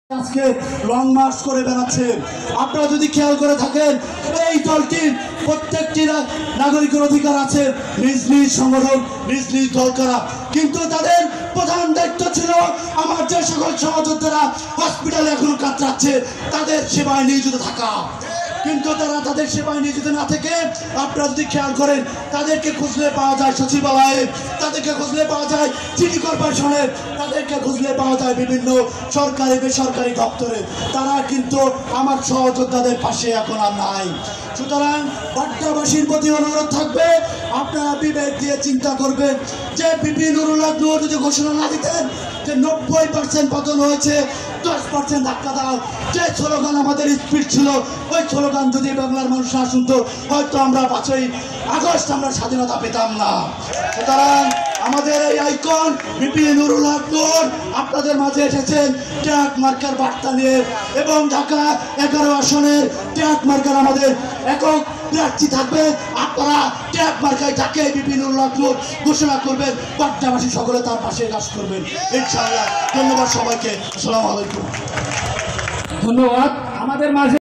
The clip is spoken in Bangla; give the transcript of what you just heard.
আজকে লং মার্চ করে বেড়াচ্ছে। আপনারা যদি খেয়াল করে থাকেন, এই দলটির প্রত্যেকটি নাগরিকের অধিকার আছে নিজ নিজ সংগঠন নিজ নিজ দল করা, কিন্তু তাদের প্রধান দায়িত্ব ছিল আমার যে সকল সহযোদ্ধারা হসপিটালে এখনো কাতরাচ্ছে তাদের সেবায় নিয়োজিত থাকা। কিন্তু তারা তাদের সেবায় নিয়োজিত না থেকে আপনারা যদি খেয়াল করেন, তাদেরকে খুঁজলে পাওয়া যায় সচিবালয়ে, তাদেরকে খুঁজলে পাওয়া যায় সিটি কর্পোরেশনে, তাদেরকে খুঁজলে পাওয়া যায় বিভিন্ন সরকারি বেসরকারি দপ্তরে। তারা কিন্তু আমার সহযোদ্ধাদের পাশে এখন আর নাই। সুতরাং পাট্টাবাসীর প্রতি অনুরোধ থাকবে, আপনারা বিবেক দিয়ে চিন্তা করবেন যে বিপি নুরুল হক নূর যদি ঘোষণা না দিতেন যে 90% পতন হয়েছে, 10% ধাক্কা দাও, যে স্লোগান আমাদের স্পিড ছিল, ওই স্লোগান যদি বাংলার মানুষ না শুনতো, হয়তো আমরা 5ই আগস্ট আমরা স্বাধীনতা পেতাম না। সুতরাং আমাদের এই আইকন বিপি নুরুল হক নূর আপনাদের মাঝে এসেছেন ট্যাগ মার্কার বার্তা নিয়ে, এবং ঢাকা 11 আসনের ট্যাগ মার্কার আমাদের একক প্রার্থী থাকবে। আপনারা ট্যাগ মার্কায় যাকে বিপি নুরুল হক নূর ঘোষণা করবেন, পাট্টাবাসী সকলে তার পাশে কাজ করবেন ইনশাআল্লাহ। ধন্যবাদ সবাইকে। আসসালামু আলাইকুম। ধন্যবাদ। আমাদের মাঝে